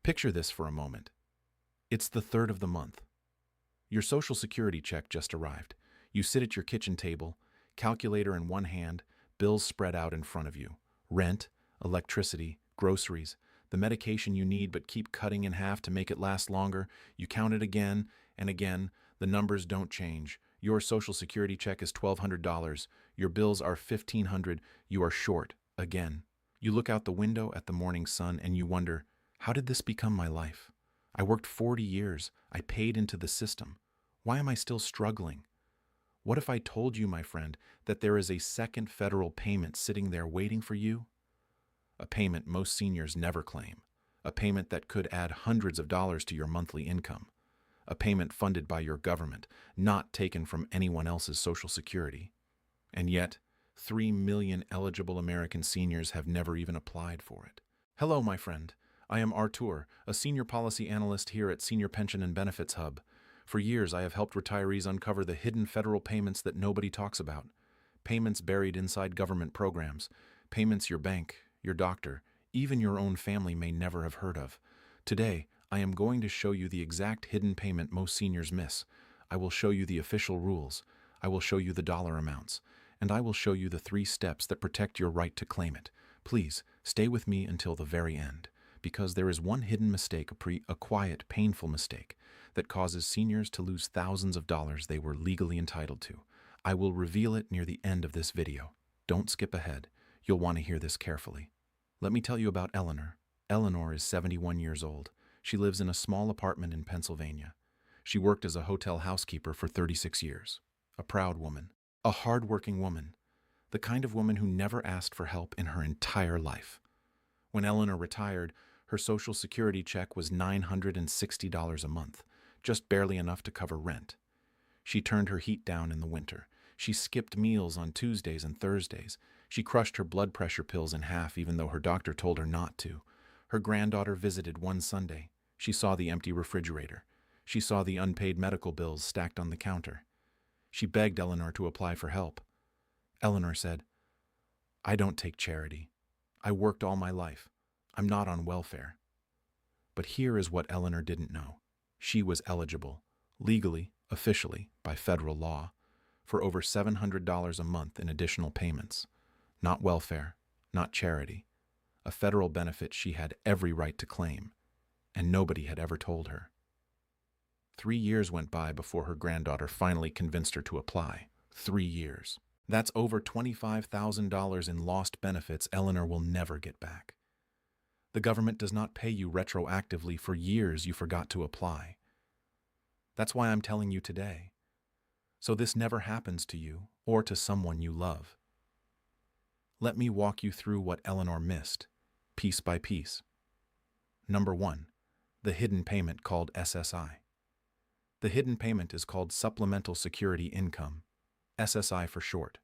Picture this for a moment. It's the 3rd of the month. Your Social Security check just arrived. You sit at your kitchen table, calculator in one hand, bills spread out in front of you. Rent, electricity, groceries, the medication you need but keep cutting in half to make it last longer. You count it again and again. The numbers don't change. Your Social Security check is $1,200. Your bills are $1,500. You are short again. You look out the window at the morning sun and you wonder, how did this become my life? I worked 40 years. I paid into the system. Why am I still struggling? What if I told you, my friend, that there is a second federal payment sitting there waiting for you? A payment most seniors never claim. A payment that could add hundreds of dollars to your monthly income. A payment funded by your government, not taken from anyone else's Social Security. And yet, 3 million eligible American seniors have never even applied for it. Hello, my friend. I am Artur, a senior policy analyst here at Senior Pension and Benefits Hub. For years, I have helped retirees uncover the hidden federal payments that nobody talks about. Payments buried inside government programs. Payments your bank, your doctor, even your own family may never have heard of. Today, I am going to show you the exact hidden payment most seniors miss. I will show you the official rules. I will show you the dollar amounts. And I will show you the 3 steps that protect your right to claim it. Please, stay with me until the very end, because there is one hidden mistake, a quiet, painful mistake, that causes seniors to lose thousands of dollars they were legally entitled to. I will reveal it near the end of this video. Don't skip ahead. You'll want to hear this carefully. Let me tell you about Eleanor. Eleanor is 71 years old. She lives in a small apartment in Pennsylvania. She worked as a hotel housekeeper for 36 years. A proud woman. A hard-working woman. The kind of woman who never asked for help in her entire life. When Eleanor retired, her Social Security check was $960 a month, just barely enough to cover rent. She turned her heat down in the winter. She skipped meals on Tuesdays and Thursdays. She crushed her blood pressure pills in half even though her doctor told her not to. Her granddaughter visited one Sunday. She saw the empty refrigerator. She saw the unpaid medical bills stacked on the counter. She begged Eleanor to apply for help. Eleanor said, "I don't take charity. I worked all my life. I'm not on welfare." But here is what Eleanor didn't know. She was eligible, legally, officially, by federal law, for over $700 a month in additional payments. Not welfare, not charity. A federal benefit she had every right to claim, and nobody had ever told her. 3 years went by before her granddaughter finally convinced her to apply. 3 years. That's over $25,000 in lost benefits Eleanor will never get back. The government does not pay you retroactively for years you forgot to apply. That's why I'm telling you today, so this never happens to you or to someone you love. Let me walk you through what Eleanor missed, piece by piece. Number 1, the hidden payment called SSI. The hidden payment is called Supplemental Security Income, SSI for short.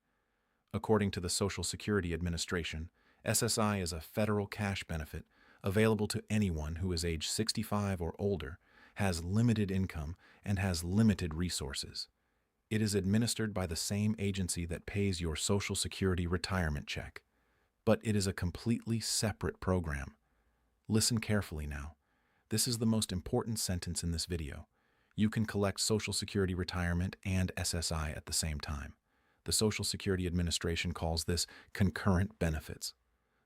According to the Social Security Administration, SSI is a federal cash benefit available to anyone who is age 65 or older, has limited income, and has limited resources. It is administered by the same agency that pays your Social Security retirement check. But it is a completely separate program. Listen carefully now. This is the most important sentence in this video. You can collect Social Security retirement and SSI at the same time. The Social Security Administration calls this concurrent benefits.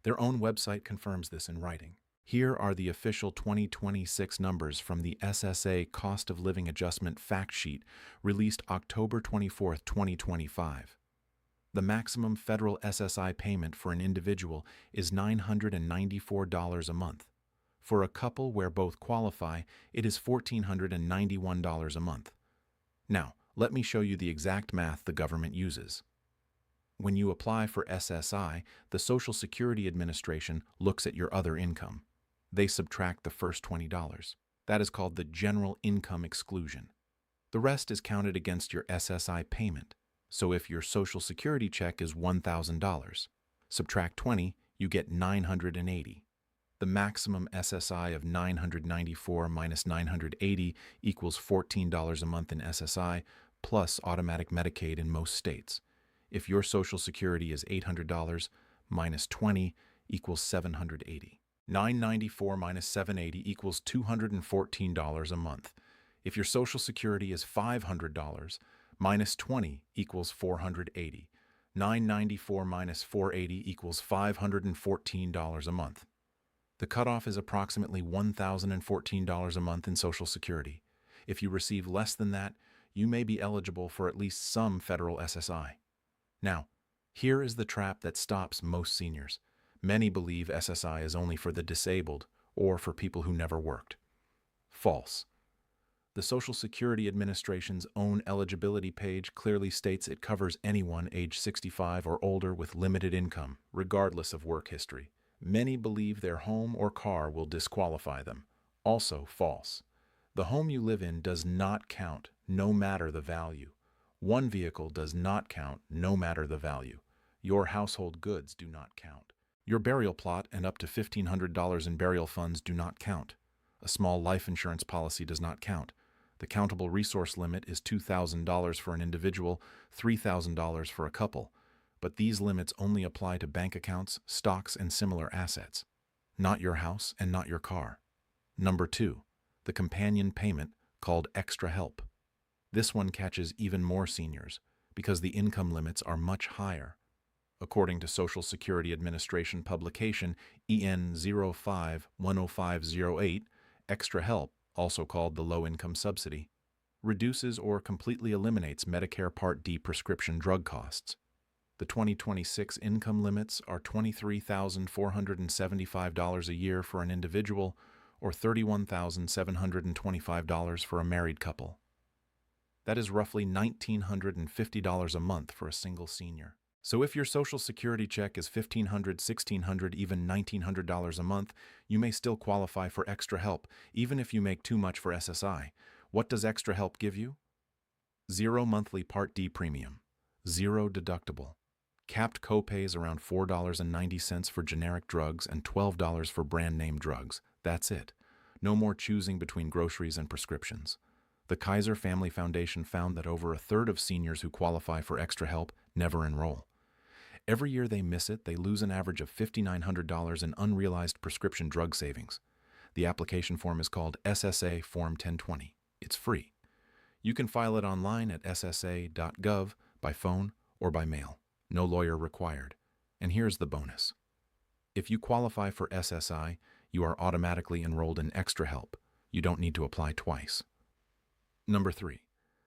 Their own website confirms this in writing. Here are the official 2026 numbers from the SSA Cost of Living Adjustment Fact Sheet released October 24, 2025. The maximum federal SSI payment for an individual is $994 a month. For a couple where both qualify, it is $1,491 a month. Now, let me show you the exact math the government uses. When you apply for SSI, the Social Security Administration looks at your other income. They subtract the first $20. That is called the general income exclusion. The rest is counted against your SSI payment. So if your Social Security check is $1,000, subtract 20, you get $980. The maximum SSI of $994 minus $980 equals $14 a month in SSI, plus automatic Medicaid in most states. If your Social Security is $800, minus 20 equals $780. $994 minus $780 equals $214 a month. If your Social Security is $500, minus $20 equals $480. $994 minus $480 equals $514 a month. The cutoff is approximately $1,014 a month in Social Security. If you receive less than that, you may be eligible for at least some federal SSI. Now, here is the trap that stops most seniors. Many believe SSI is only for the disabled or for people who never worked. False. The Social Security Administration's own eligibility page clearly states it covers anyone age 65 or older with limited income, regardless of work history. Many believe their home or car will disqualify them. Also false. The home you live in does not count, no matter the value. One vehicle does not count, no matter the value. Your household goods do not count. Your burial plot and up to $1,500 in burial funds do not count. A small life insurance policy does not count. The countable resource limit is $2,000 for an individual, $3,000 for a couple, but these limits only apply to bank accounts, stocks, and similar assets, not your house and not your car. Number 2, the companion payment called extra help. This one catches even more seniors because the income limits are much higher. According to Social Security Administration publication EN 05-10508, extra help, also called the low-income subsidy, reduces or completely eliminates Medicare Part D prescription drug costs. The 2026 income limits are $23,475 a year for an individual or $31,725 for a married couple. That is roughly $1,950 a month for a single senior. So if your Social Security check is $1,500, $1,600, even $1,900 a month, you may still qualify for extra help, even if you make too much for SSI. What does extra help give you? 0 monthly Part D premium, 0 deductible, capped copays around $4.90 for generic drugs and $12 for brand name drugs. That's it. No more choosing between groceries and prescriptions. The Kaiser Family Foundation found that over a third of seniors who qualify for extra help never enroll. Every year they miss it, they lose an average of $5,900 in unrealized prescription drug savings. The application form is called SSA Form 1020. It's free. You can file it online at ssa.gov, by phone, or by mail. No lawyer required. And here's the bonus. If you qualify for SSI, you are automatically enrolled in extra help. You don't need to apply twice. Number 3,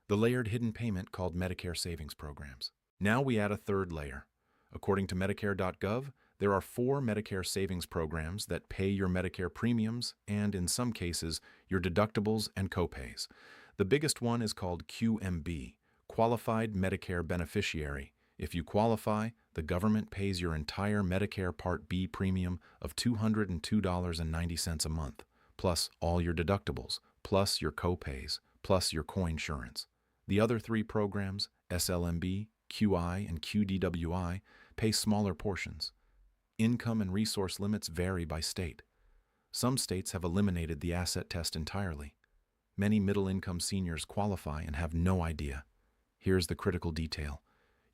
the layered hidden payment called Medicare Savings Programs. Now we add a third layer. According to Medicare.gov, there are 4 Medicare Savings Programs that pay your Medicare premiums and, in some cases, your deductibles and copays. The biggest one is called QMB, Qualified Medicare Beneficiary. If you qualify, the government pays your entire Medicare Part B premium of $202.90 a month, plus all your deductibles, plus your copays, plus your coinsurance. The other 3 programs, SLMB, QI, and QDWI, pay smaller portions. Income and resource limits vary by state. Some states have eliminated the asset test entirely. Many middle-income seniors qualify and have no idea. Here's the critical detail.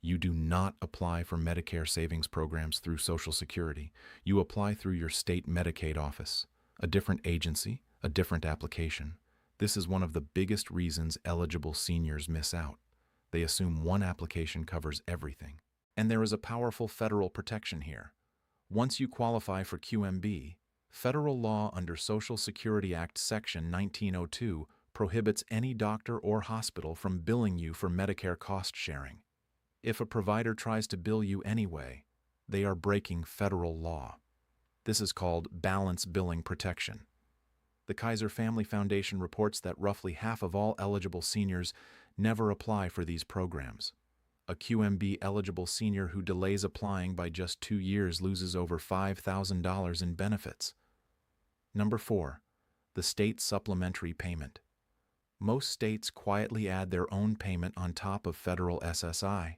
You do not apply for Medicare Savings Programs through Social Security. You apply through your state Medicaid office, a different agency, a different application. This is one of the biggest reasons eligible seniors miss out. They assume one application covers everything. And there is a powerful federal protection here. Once you qualify for QMB, federal law under Social Security Act Section 1902 prohibits any doctor or hospital from billing you for Medicare cost sharing. If a provider tries to bill you anyway, they are breaking federal law. This is called balance billing protection. The Kaiser Family Foundation reports that roughly half of all eligible seniors never apply for these programs. A QMB-eligible senior who delays applying by just 2 years loses over $5,000 in benefits. Number 4, the State Supplementary Payment. Most states quietly add their own payment on top of federal SSI.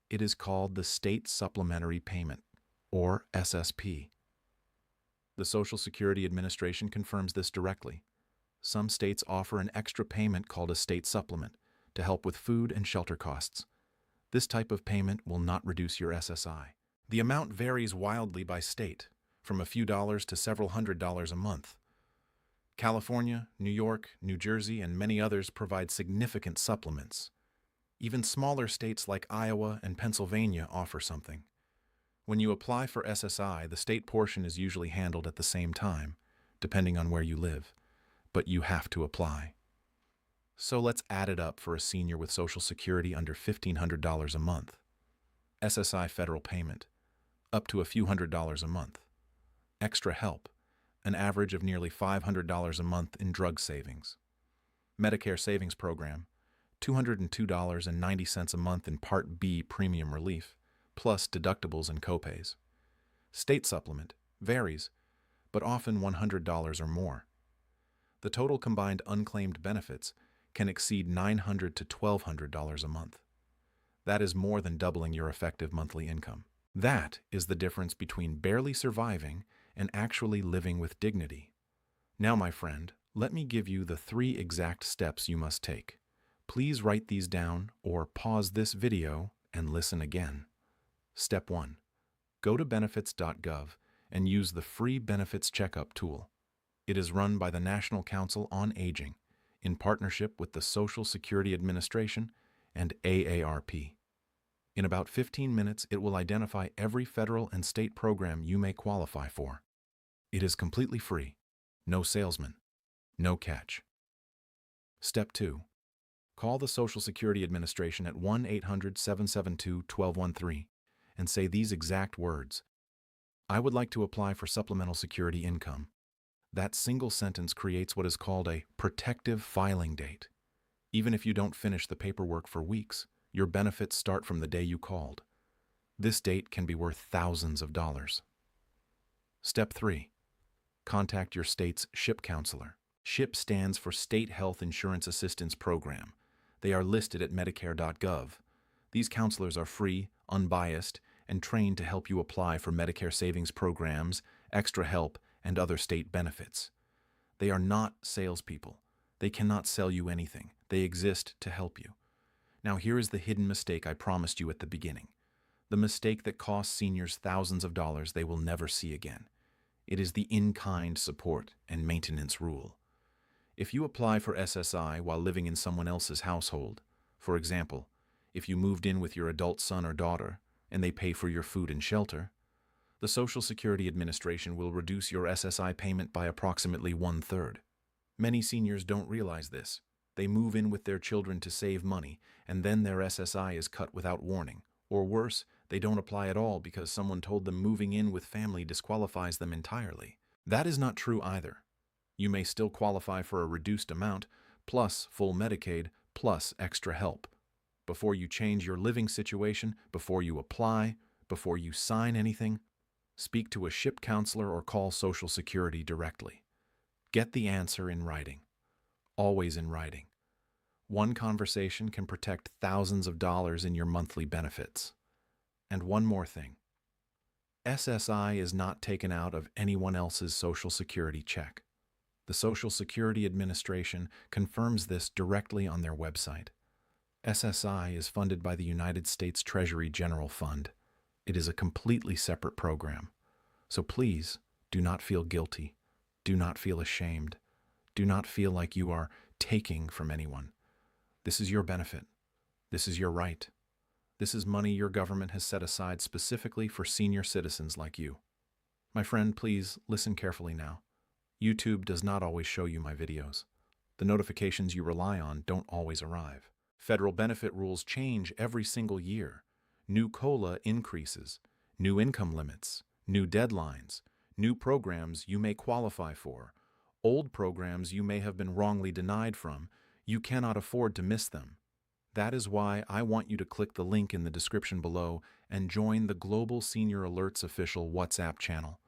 It is called the State Supplementary Payment, or SSP. The Social Security Administration confirms this directly. Some states offer an extra payment called a state supplement to help with food and shelter costs. This type of payment will not reduce your SSI. The amount varies wildly by state. from a few dollars to several $100s a month. California, New York, New Jersey, and many others provide significant supplements. Even smaller states like Iowa and Pennsylvania offer something. When you apply for SSI, the state portion is usually handled at the same time, depending on where you live, but you have to apply. So let's add it up for a senior with Social Security under $1,500 a month. SSI federal payment, up to a few $100s a month. Extra help, an average of nearly $500 a month in drug savings. Medicare Savings Program, $202.90 a month in Part B premium relief, plus deductibles and copays. State supplement varies, but often $100 or more. The total combined unclaimed benefits can exceed $900 to $1,200 a month. That is more than doubling your effective monthly income. That is the difference between barely surviving and actually living with dignity. Now, my friend, let me give you the 3 exact steps you must take. Please write these down or pause this video and listen again. Step 1. Go to benefits.gov and use the free Benefits Checkup tool. It is run by the National Council on Aging in partnership with the Social Security Administration and AARP. In about 15 minutes, it will identify every federal and state program you may qualify for. It is completely free. No salesman. No catch. Step 2. Call the Social Security Administration at 1-800-772-1213 and say these exact words. I would like to apply for supplemental security income. That single sentence creates what is called a protective filing date. Even if you don't finish the paperwork for weeks, your benefits start from the day you called. This date can be worth thousands of dollars. Step 3. Contact your state's SHIP counselor. SHIP stands for State Health Insurance Assistance Program. They are listed at Medicare.gov. These counselors are free, unbiased, and trained to help you apply for Medicare Savings Programs, extra help, and other state benefits. They are not salespeople. They cannot sell you anything. They exist to help you. Now here is the hidden mistake I promised you at the beginning. The mistake that costs seniors thousands of dollars they will never see again. It is the in-kind support and maintenance rule. If you apply for SSI while living in someone else's household, for example, if you moved in with your adult son or daughter and they pay for your food and shelter, the Social Security Administration will reduce your SSI payment by approximately 1/3. Many seniors don't realize this. They move in with their children to save money, and then their SSI is cut without warning. Or worse, they don't apply at all because someone told them moving in with family disqualifies them entirely. That is not true either. You may still qualify for a reduced amount, plus full Medicaid, plus extra help. Before you change your living situation, before you apply, before you sign anything, speak to a SHIP counselor or call Social Security directly. Get the answer in writing. Always in writing. One conversation can protect thousands of dollars in your monthly benefits. And one more thing. SSI is not taken out of anyone else's Social Security check. The Social Security Administration confirms this directly on their website. SSI is funded by the United States Treasury General Fund. It is a completely separate program. So please, do not feel guilty. Do not feel ashamed. Do not feel like you are taking from anyone. This is your benefit. This is your right. This is money your government has set aside specifically for senior citizens like you. My friend, please listen carefully now. YouTube does not always show you my videos. The notifications you rely on don't always arrive. Federal benefit rules change every single year. New COLA increases, new income limits, new deadlines, new programs you may qualify for, old programs you may have been wrongly denied from. You cannot afford to miss them. That is why I want you to click the link in the description below and join the Global Senior Alerts official WhatsApp channel.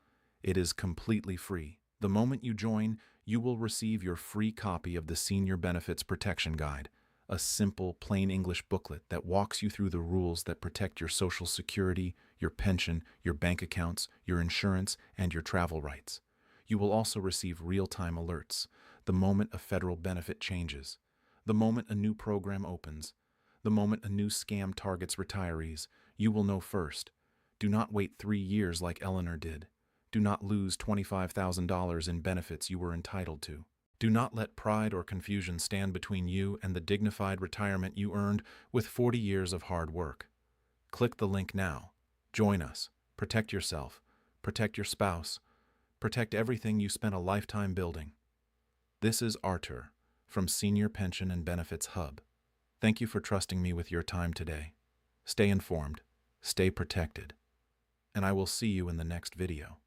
It is completely free. The moment you join, you will receive your free copy of the Senior Benefits Protection Guide, a simple, plain English booklet that walks you through the rules that protect your Social Security, your pension, your bank accounts, your insurance, and your travel rights. You will also receive real-time alerts, the moment a federal benefit changes, the moment a new program opens, the moment a new scam targets retirees. You will know first. Do not wait 3 years like Eleanor did. Do not lose $25,000 in benefits you were entitled to. Do not let pride or confusion stand between you and the dignified retirement you earned with 40 years of hard work. Click the link now. Join us. Protect yourself. Protect your spouse. Protect everything you spent a lifetime building. This is Artur from Senior Pension and Benefits Hub. Thank you for trusting me with your time today. Stay informed, stay protected, and I will see you in the next video.